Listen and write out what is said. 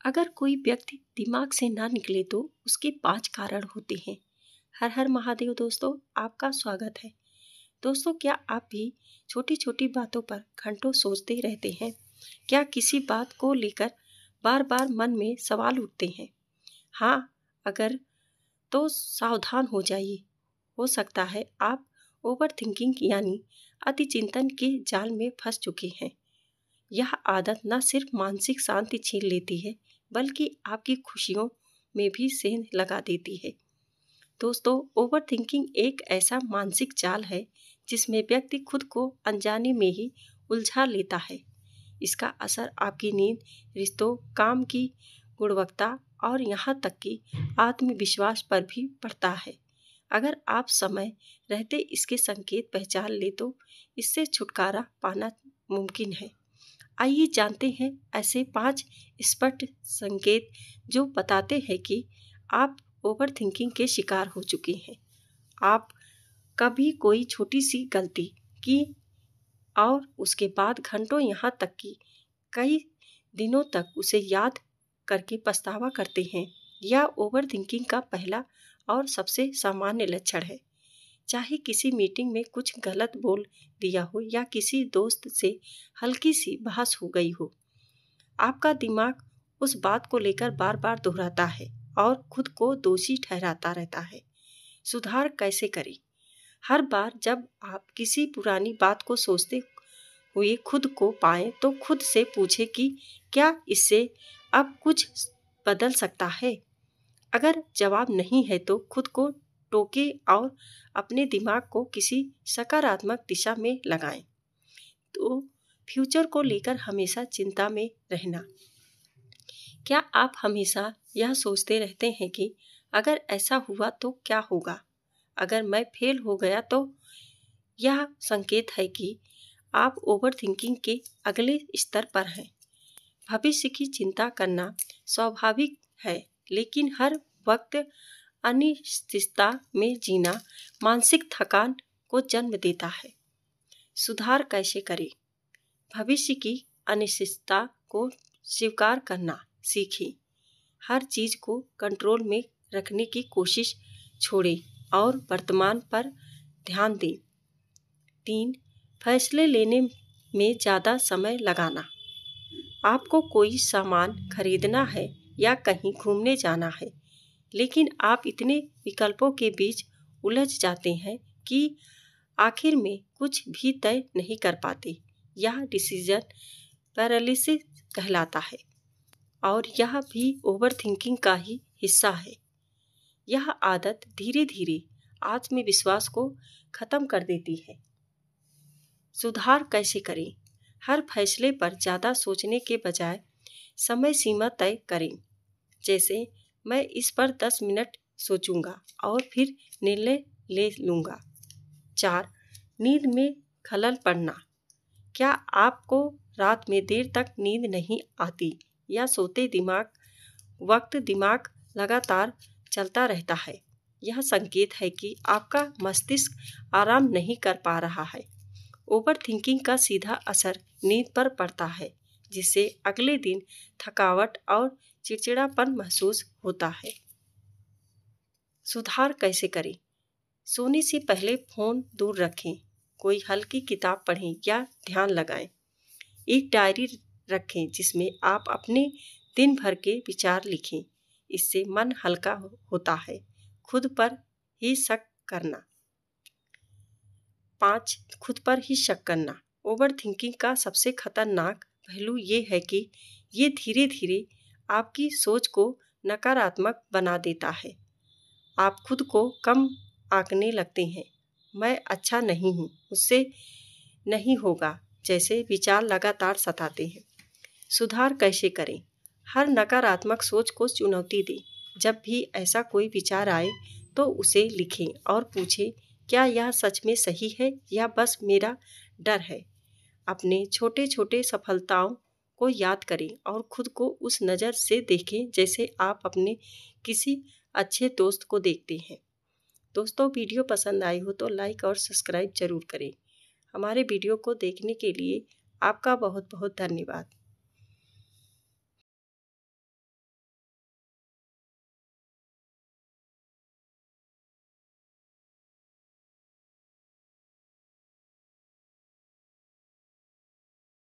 अगर कोई व्यक्ति दिमाग से ना निकले तो उसके 5 कारण होते हैं। हर हर महादेव दोस्तों, आपका स्वागत है। दोस्तों, क्या आप भी छोटी छोटी बातों पर घंटों सोचते रहते हैं? क्या किसी बात को लेकर बार बार मन में सवाल उठते हैं? हाँ, अगर तो सावधान हो जाइए। हो सकता है आप ओवर थिंकिंग यानी अति चिंतन के जाल में फंस चुके हैं। यह आदत न सिर्फ मानसिक शांति छीन लेती है, बल्कि आपकी खुशियों में भी सेंध लगा देती है। दोस्तों, ओवर थिंकिंग एक ऐसा मानसिक जाल है जिसमें व्यक्ति खुद को अनजाने में ही उलझा लेता है। इसका असर आपकी नींद, रिश्तों, काम की गुणवत्ता और यहाँ तक कि आत्मविश्वास पर भी पड़ता है। अगर आप समय रहते इसके संकेत पहचान ले तो इससे छुटकारा पाना मुमकिन है। आइए जानते हैं ऐसे 5 स्पष्ट संकेत जो बताते हैं कि आप ओवर थिंकिंग के शिकार हो चुके हैं। आप कभी कोई छोटी सी गलती की और उसके बाद घंटों यहाँ तक कि कई दिनों तक उसे याद करके पछतावा करते हैं। यह ओवर थिंकिंग का पहला और सबसे सामान्य लक्षण है। चाहे किसी मीटिंग में कुछ गलत बोल दिया हो या किसी दोस्त से हल्की सी बहस हो गई हो, आपका दिमाग उस बात को लेकर बार बार दोहराता है और खुद को दोषी ठहराता रहता है। सुधार कैसे करें? हर बार जब आप किसी पुरानी बात को सोचते हुए खुद को पाएं तो खुद से पूछें कि क्या इससे अब कुछ बदल सकता है। अगर जवाब नहीं है तो खुद को टोके और अपने दिमाग को किसी सकारात्मक दिशा में लगाएं। तो फ्यूचर को लेकर हमेशा चिंता में रहना। क्या आप हमेशा यह सोचते रहते हैं कि अगर ऐसा हुआ तो क्या होगा? अगर मैं फेल हो गया तो? यह संकेत है कि आप ओवर थिंकिंग के अगले स्तर पर हैं। भविष्य की चिंता करना स्वाभाविक है, लेकिन हर वक्त अनिश्चितता में जीना मानसिक थकान को जन्म देता है। सुधार कैसे करें? भविष्य की अनिश्चितता को स्वीकार करना सीखें। हर चीज को कंट्रोल में रखने की कोशिश छोड़ें और वर्तमान पर ध्यान दें। 3. फैसले लेने में ज़्यादा समय लगाना। आपको कोई सामान खरीदना है या कहीं घूमने जाना है, लेकिन आप इतने विकल्पों के बीच उलझ जाते हैं कि आखिर में कुछ भी तय नहीं कर पाते। यह डिसीजन पैरालिसिस कहलाता है और यह भी ओवर थिंकिंग का ही हिस्सा है। यह आदत धीरे धीरे आत्मविश्वास को खत्म कर देती है। सुधार कैसे करें? हर फैसले पर ज़्यादा सोचने के बजाय समय सीमा तय करें। जैसे, मैं इस पर 10 मिनट सोचूंगा और फिर निर्णय ले लूँगा। 4. नींद में खलल पड़ना। क्या आपको रात में देर तक नींद नहीं आती या सोते वक्त दिमाग लगातार चलता रहता है? यह संकेत है कि आपका मस्तिष्क आराम नहीं कर पा रहा है। ओवर थिंकिंग का सीधा असर नींद पर पड़ता है, जिससे अगले दिन थकावट और चिड़चिड़ापन महसूस होता है। सुधार कैसे करें? सोने से पहले फ़ोन दूर रखें, कोई हल्की किताब पढ़ें या ध्यान लगाएं। एक डायरी रखें जिसमें आप अपने दिन भर के विचार लिखें। इससे मन हल्का होता है। खुद पर ही शक करना। 5. खुद पर ही शक करना। ओवर थिंकिंग का सबसे खतरनाक पहलू ये है कि ये धीरे धीरे आपकी सोच को नकारात्मक बना देता है। आप खुद को कम आंकने लगते हैं। मैं अच्छा नहीं हूँ, मुझसे नहीं होगा जैसे विचार लगातार सताते हैं। सुधार कैसे करें? हर नकारात्मक सोच को चुनौती दें। जब भी ऐसा कोई विचार आए तो उसे लिखें और पूछें, क्या यह सच में सही है या बस मेरा डर है? अपने छोटे छोटे सफलताओं को याद करें और खुद को उस नज़र से देखें जैसे आप अपने किसी अच्छे दोस्त को देखते हैं। दोस्तों, वीडियो पसंद आई हो तो लाइक और सब्सक्राइब जरूर करें। हमारे वीडियो को देखने के लिए आपका बहुत बहुत धन्यवाद।